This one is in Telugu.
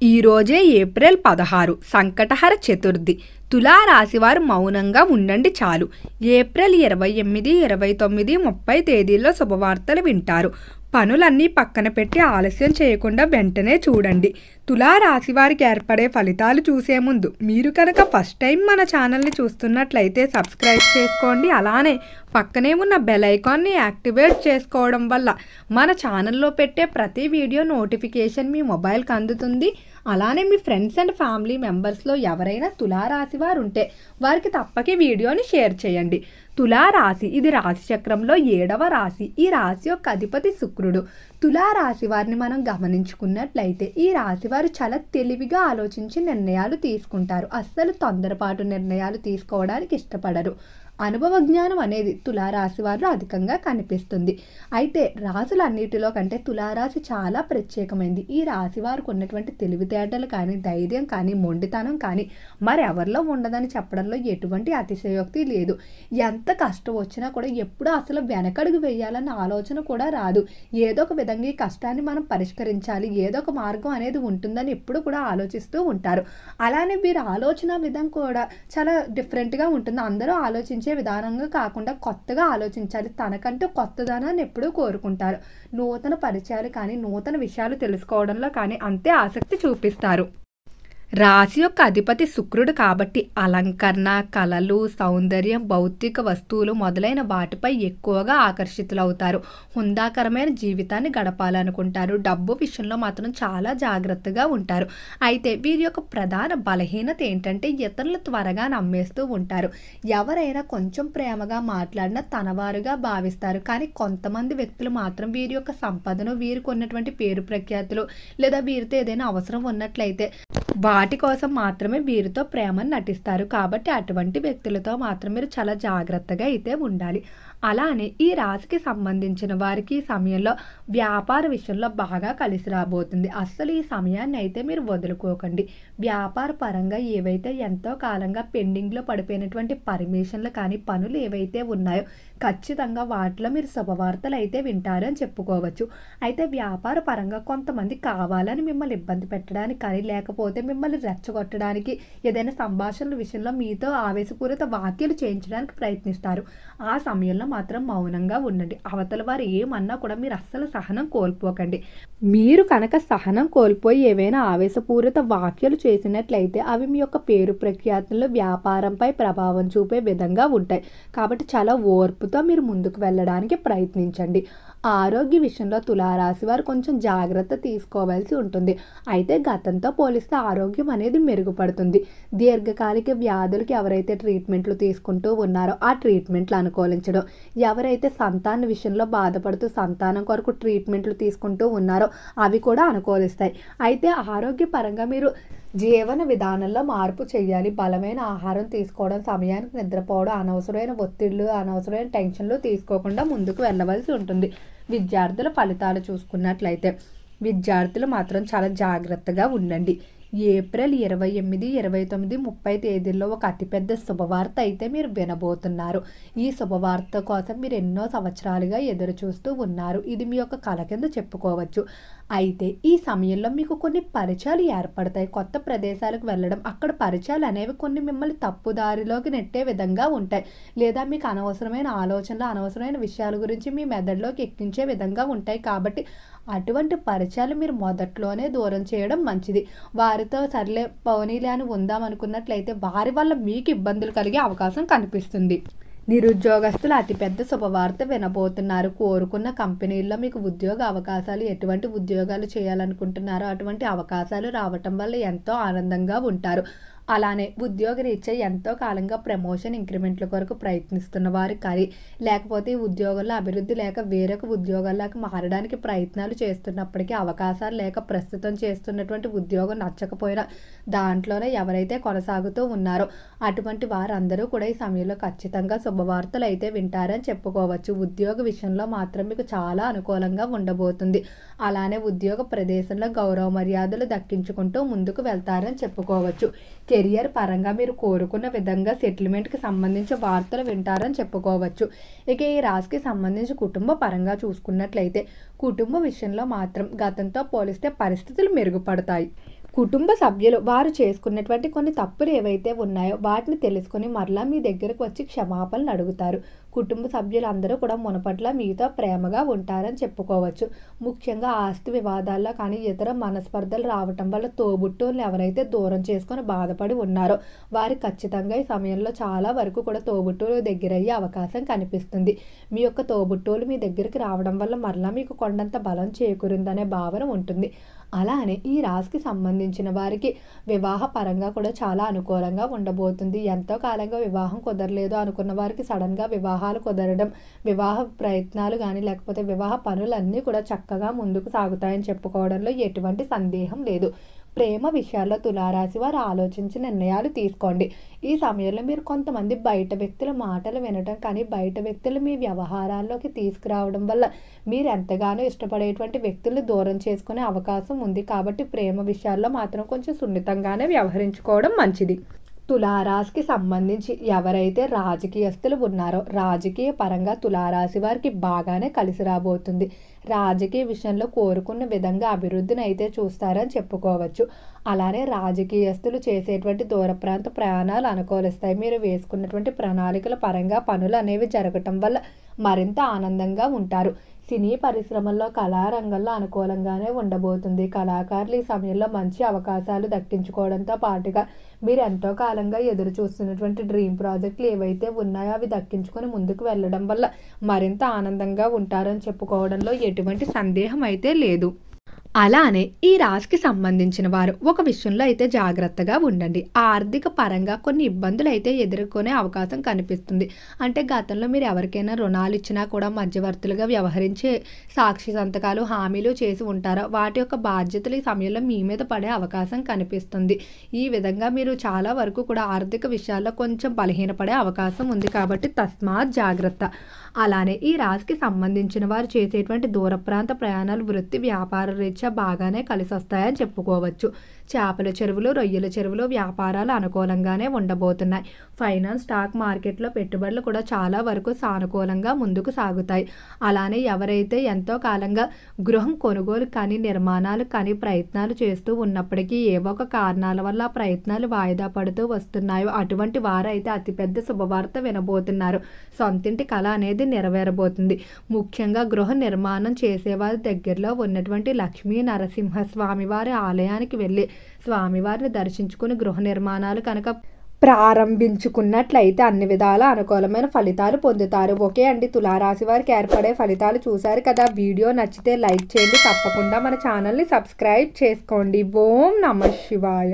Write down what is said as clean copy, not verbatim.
ఈ రోజే ఏప్రిల్ 16 సంకటహర చతుర్థి. తులారాశివారు మౌనంగా ఉండండి చాలు. ఏప్రిల్ 28, 29, 30 తేదీల్లో శుభవార్తలు వింటారు. పనులన్నీ పక్కన పెట్టి ఆలస్యం చేయకుండా వెంటనే చూడండి. తులారాశి వారికి ఏర్పడే ఫలితాలు చూసే ముందు మీరు కనుక ఫస్ట్ టైం మన ఛానల్ని చూస్తున్నట్లయితే సబ్స్క్రైబ్ చేసుకోండి. అలానే పక్కనే ఉన్న బెల్ ఐకాన్ని యాక్టివేట్ చేసుకోవడం వల్ల మన ఛానల్లో పెట్టే ప్రతి వీడియో నోటిఫికేషన్ మీ మొబైల్కి అందుతుంది. అలానే మీ ఫ్రెండ్స్ అండ్ ఫ్యామిలీ మెంబర్స్లో ఎవరైనా తులారాశి వారు ఉంటే వారికి తప్పక వీడియోని షేర్ చేయండి. తులారాశి ఇది రాశి చక్రంలో 7వ రాశి. ఈ రాశి యొక్క అధిపతి శుక్రుడు. తులారాశి వారిని మనం గమనించుకున్నట్లయితే ఈ రాశి వారు చాలా తెలివిగా ఆలోచించి నిర్ణయాలు తీసుకుంటారు. అస్సలు తొందరపాటు నిర్ణయాలు తీసుకోవడానికి ఇష్టపడరు. అనుభవ జ్ఞానం అనేది తులారాశి వారిలో అధికంగా కనిపిస్తుంది. అయితే రాశులన్నిటిలో కంటే తులారాశి చాలా ప్రత్యేకమైంది. ఈ రాశి వారికి ఉన్నటువంటి తెలివితేటలు కానీ, ధైర్యం కానీ, మొండితనం కానీ మరెవరిలో ఉండదని చెప్పడంలో ఎటువంటి అతిశయోక్తి లేదు. ఎంత కష్టం వచ్చినా కూడా ఎప్పుడూ అసలు వెనకడుగు వేయాలన్న ఆలోచన కూడా రాదు. ఏదో ఒక విధంగా ఈ కష్టాన్ని మనం పరిష్కరించాలి, ఏదో ఒక మార్గం అనేది ఉంటుందని ఎప్పుడు కూడా ఆలోచిస్తూ ఉంటారు. అలానే వీరి ఆలోచన విధం కూడా చాలా డిఫరెంట్గా ఉంటుంది. అందరూ ఆలోచించే విధానంగా కాకుండా కొత్తగా ఆలోచించాలి. తనకంటూ కొత్తదనాన్ని ఎప్పుడూ కోరుకుంటారు. నూతన పరిచయాలు కానీ, నూతన విషయాలు తెలుసుకోవడంలో కానీ అంతే ఆసక్తి చూపిస్తారు. రాశి యొక్క అధిపతి శుక్రుడు కాబట్టి అలంకరణ, కళలు, సౌందర్యం, భౌతిక వస్తువులు మొదలైన వాటిపై ఎక్కువగా ఆకర్షితులవుతారు. హుందాకరమైన జీవితాన్ని గడపాలనుకుంటారు. డబ్బు విషయంలో మాత్రం చాలా జాగ్రత్తగా ఉంటారు. అయితే వీరి యొక్క ప్రధాన బలహీనత ఏంటంటే ఇతరులు త్వరగా నమ్మేస్తూ ఉంటారు. ఎవరైనా కొంచెం ప్రేమగా మాట్లాడినా తనవారుగా భావిస్తారు. కానీ కొంతమంది వ్యక్తులు మాత్రం వీరి యొక్క సంపదను, వీరికి ఉన్నటువంటి పేరు ప్రఖ్యాతులు లేదా వీరితో ఏదైనా అవసరం ఉన్నట్లయితే వాటి కోసం మాత్రమే వీరితో ప్రేమను నటిస్తారు. కాబట్టి అటువంటి వ్యక్తులతో మాత్రం మీరు చాలా జాగ్రత్తగా అయితే ఉండాలి. అలానే ఈ రాశికి సంబంధించిన వారికి ఈ సమయంలో వ్యాపార విషయంలో బాగా కలిసి రాబోతుంది. అస్సలు ఈ సమయాన్ని అయితే మీరు వదులుకోకండి. వ్యాపార పరంగా ఏవైతే ఎంతో కాలంగా పెండింగ్లో పడిపోయినటువంటి పర్మిషన్లు కానీ, పనులు ఏవైతే ఉన్నాయో ఖచ్చితంగా వాటిలో మీరు శుభవార్తలు అయితే వింటారని చెప్పుకోవచ్చు. అయితే వ్యాపార పరంగా కొంతమంది కావాలని మిమ్మల్ని ఇబ్బంది పెట్టడానికి కానీ, లేకపోతే మిమ్మల్ని రెచ్చగొట్టడానికి, ఏదైనా సంభాషణల విషయంలో మీతో ఆవేశపూరిత వ్యాఖ్యలు చేయించడానికి ప్రయత్నిస్తారు. ఆ సమయంలో మాత్రం మౌనంగా ఉండండి. అవతల వారు ఏమన్నా కూడా మీరు అస్సలు సహనం కోల్పోకండి. మీరు కనుక సహనం కోల్పోయి ఏవైనా ఆవేశపూరిత వ్యాఖ్యలు చేసినట్లయితే అవి మీ యొక్క పేరు ప్రఖ్యాతులు, వ్యాపారంపై ప్రభావం చూపే విధంగా ఉంటాయి. కాబట్టి చాలా ఓర్పుతో మీరు ముందుకు వెళ్ళడానికి ప్రయత్నించండి. ఆరోగ్య విషయంలో తులారాశి వారు కొంచెం జాగ్రత్త తీసుకోవాల్సి ఉంటుంది. అయితే గతంతో పోలిస్తే ఆరోగ్యం అనేది మెరుగుపడుతుంది. దీర్ఘకాలిక వ్యాధులకి ఎవరైతే ట్రీట్మెంట్లు తీసుకుంటూ ఉన్నారో ఆ ట్రీట్మెంట్లు అనుకూలించడం, ఎవరైతే సంతాన విషయంలో బాధపడుతూ సంతానం కొరకు ట్రీట్మెంట్లు తీసుకుంటూ ఉన్నారో అవి కూడా అనుకూలిస్తాయి. అయితే ఆరోగ్యపరంగా మీరు జీవన విధానంలో మార్పు చేయాలి. బలమైన ఆహారం తీసుకోవడం, సమయానికి నిద్రపోవడం, అనవసరమైన ఒత్తిళ్లు, అనవసరమైన టెన్షన్లు తీసుకోకుండా ముందుకు వెళ్ళవలసి ఉంటుంది. విద్యార్థుల ఫలితాలు చూసుకున్నట్లయితే విద్యార్థులు మాత్రం చాలా జాగ్రత్తగా ఉండండి. ఏప్రిల్ 28, 29, 30 తేదీల్లో ఒక అతిపెద్ద శుభవార్త అయితే మీరు వినబోతున్నారు. ఈ శుభవార్త కోసం మీరు ఎన్నో సంవత్సరాలుగా ఎదురు చూస్తూ ఉన్నారు. ఇది మీ యొక్క కల కింద చెప్పుకోవచ్చు. అయితే ఈ సమయంలో మీకు కొన్ని పరిచయాలు ఏర్పడతాయి. కొత్త ప్రదేశాలకు వెళ్ళడం, అక్కడ పరిచయాలు అనేవి కొన్ని మిమ్మల్ని తప్పుదారిలోకి నెట్టే విధంగా ఉంటాయి. లేదా మీకు అనవసరమైన ఆలోచనలు, అనవసరమైన విషయాల గురించి మీ మెదడులోకి ఎక్కించే విధంగా ఉంటాయి. కాబట్టి అటువంటి పరిచయాలు మీరు మొదట్లోనే దూరం చేయడం మంచిది. వారితో సర్లే పోనీలే అని ఉందామనుకున్నట్లయితే వారి వల్ల మీకు ఇబ్బందులు కలిగే అవకాశం కనిపిస్తుంది. నిరుద్యోగస్తులు అతిపెద్ద శుభవార్త వినబోతున్నారు. కోరుకున్న కంపెనీల్లో మీకు ఉద్యోగ అవకాశాలు, ఎటువంటి ఉద్యోగాలు చేయాలనుకుంటున్నారో అటువంటి అవకాశాలు రావటం వల్ల ఎంతో ఆనందంగా ఉంటారు. అలానే ఉద్యోగరీత్యా ఎంతో కాలంగా ప్రమోషన్, ఇంక్రిమెంట్ల కొరకు ప్రయత్నిస్తున్న వారు కానీ, లేకపోతే ఉద్యోగంలో అభివృద్ధి లేక వేరొక ఉద్యోగాల్లోకి మారడానికి ప్రయత్నాలు చేస్తున్నప్పటికీ అవకాశాలు లేక ప్రస్తుతం చేస్తున్నటువంటి ఉద్యోగం నచ్చకపోయినా దాంట్లోనే ఎవరైతే కొనసాగుతూ ఉన్నారో అటువంటి వారందరూ కూడా ఈ సమయంలో ఖచ్చితంగా శుభవార్తలు అయితే వింటారని చెప్పుకోవచ్చు. ఉద్యోగ విషయంలో మాత్రం మీకు చాలా అనుకూలంగా ఉండబోతుంది. అలానే ఉద్యోగ ప్రదేశంలో గౌరవ మర్యాదలు దక్కించుకుంటూ ముందుకు వెళ్తారని చెప్పుకోవచ్చు. కెరియర్ పరంగా మీరు కోరుకున్న విధంగా సెటిల్మెంట్కి సంబంధించి వార్తలు వింటారని చెప్పుకోవచ్చు. ఇక ఈ రాశికి సంబంధించి కుటుంబ పరంగా చూసుకున్నట్లయితే కుటుంబ విషయంలో మాత్రం గతంతో పోలిస్తే పరిస్థితులు మెరుగుపడతాయి. కుటుంబ సభ్యులు వారు చేసుకున్నటువంటి కొన్ని తప్పులు ఏవైతే ఉన్నాయో వాటిని తెలుసుకొని మరలా మీ దగ్గరకు వచ్చి క్షమాపణలు అడుగుతారు. కుటుంబ సభ్యులందరూ కూడా మునపట్ల మీతో ప్రేమగా ఉంటారని చెప్పుకోవచ్చు. ముఖ్యంగా ఆస్తి వివాదాల్లో కానీ ఇతర మనస్పర్ధలు రావటం వల్ల తోబుట్టువులను ఎవరైతే దూరం చేసుకొని బాధపడి ఉన్నారో వారు ఖచ్చితంగా ఈ సమయంలో చాలా వరకు కూడా తోబుట్టువులు దగ్గరయ్యే అవకాశం కనిపిస్తుంది. మీ యొక్క తోబుట్టువులు మీ దగ్గరికి రావడం వల్ల మరలా మీకు కొండంత బలం చేకూరిందనే భావన ఉంటుంది. అలానే ఈ రాశికి సంబంధించిన వారికి వివాహ పరంగా కూడా చాలా అనుకూలంగా ఉండబోతుంది. ఎంతో కాలంగా వివాహం కుదరలేదు అనుకున్న వారికి సడన్గా వివాహాలు కుదరడం, వివాహ ప్రయత్నాలు కానీ లేకపోతే వివాహ పనులన్నీ కూడా చక్కగా ముందుకు సాగుతాయని చెప్పుకోవడంలో ఎటువంటి సందేహం లేదు. ప్రేమ విషయాల్లో తులారాశి వారు ఆలోచించి నిర్ణయాలు తీసుకోండి. ఈ సమయంలో మీరు కొంతమంది బయట వ్యక్తుల మాటలు వినడం కానీ బయట వ్యక్తులు మీ వ్యవహారాల్లోకి తీసుకురావడం వల్ల మీరు ఎంతగానో ఇష్టపడేటువంటి వ్యక్తుల్ని దూరం చేసుకునే అవకాశం ఉంది. కాబట్టి ప్రేమ విషయాల్లో మాత్రం కొంచెం సున్నితంగానే వ్యవహరించుకోవడం మంచిది. తులారాశికి సంబంధించి ఎవరైతే రాజకీయస్తులు ఉన్నారో రాజకీయ పరంగా తులారాశి వారికి బాగానే కలిసి రాబోతుంది. రాజకీయ విషయంలో కోరుకున్న విధంగా అభివృద్ధిని అయితే చూస్తారని చెప్పుకోవచ్చు. అలానే రాజకీయస్తులు చేసేటువంటి దూర ప్రాంత ప్రయాణాలు అనుకూలిస్తాయి. మీరు వేసుకున్నటువంటి ప్రణాళికల పరంగా పనులు అనేవి జరగటం వల్ల మరింత ఆనందంగా ఉంటారు. సినీ పరిశ్రమల్లో కళారంగంలో అనుకూలంగానే ఉండబోతుంది. కళాకారులు ఈ సమయంలో మంచి అవకాశాలు దక్కించుకోవడంతో పాటుగా మీరు ఎంతో కాలంగా ఎదురు చూస్తున్నటువంటి డ్రీమ్ ప్రాజెక్టులు ఏవైతే ఉన్నాయో అవి దక్కించుకొని ముందుకు వెళ్ళడం వల్ల మరింత ఆనందంగా ఉంటారని చెప్పుకోవడంలో ఎటువంటి సందేహం అయితే లేదు. అలానే ఈ రాశికి సంబంధించిన వారు ఒక విషయంలో అయితే జాగ్రత్తగా ఉండండి. ఆర్థిక పరంగా కొన్ని ఇబ్బందులు అయితే ఎదుర్కొనే అవకాశం కనిపిస్తుంది. అంటే గతంలో మీరు ఎవరికైనా రుణాలు ఇచ్చినా కూడా మధ్యవర్తులుగా వ్యవహరించే సాక్షి సంతకాలు హామీలు చేసి ఉంటారో వాటి యొక్క బాధ్యతలు ఈ సమయంలో మీ మీద పడే అవకాశం కనిపిస్తుంది. ఈ విధంగా మీరు చాలా వరకు కూడా ఆర్థిక విషయాల్లో కొంచెం బలహీనపడే అవకాశం ఉంది. కాబట్టి తస్మాత్ జాగ్రత్త. అలానే ఈ రాశికి సంబంధించిన వారు చేసేటువంటి దూర ప్రాంత ప్రయాణాలు వృత్తి వ్యాపార రీత్యా బాగానే కలిసి వస్తాయని చెప్పుకోవచ్చు. చేపల చెరువులు, రొయ్యల చెరువులు వ్యాపారాలు అనుకూలంగానే ఉండబోతున్నాయి. ఫైనాన్స్, స్టాక్ మార్కెట్లో పెట్టుబడులు కూడా చాలా వరకు సానుకూలంగా ముందుకు సాగుతాయి. అలానే ఎవరైతే ఎంతో కాలంగా గృహం కొనుగోలు కానీ నిర్మాణాలు కానీ ప్రయత్నాలు చేస్తూ ఉన్నప్పటికీ ఏవో ఒక కారణాల వల్ల ఆ ప్రయత్నాలు వాయిదా పడుతూ వస్తున్నాయో అటువంటి వారైతే అతిపెద్ద శుభవార్త వినబోతున్నారు. సొంతింటి కళ అనేది నెరవేరబోతుంది. ముఖ్యంగా గృహ నిర్మాణం చేసేవారి దగ్గరలో ఉన్నటువంటి లక్ష్మీ నరసింహస్వామి వారి ఆలయానికి వెళ్ళి స్వామివారిని దర్శించుకుని గృహ నిర్మాణాలు కనుక ప్రారంభించుకున్నట్లయితే అన్ని విధాల అనుకూలమైన ఫలితాలు పొందుతారు. ఓకే అండి, తులారాశి వారికి ఏర్పడే ఫలితాలు చూశారు కదా. వీడియో నచ్చితే లైక్ చేయండి. తప్పకుండా మన ఛానల్ని సబ్స్క్రైబ్ చేసుకోండి. ఓం నమః శివాయ.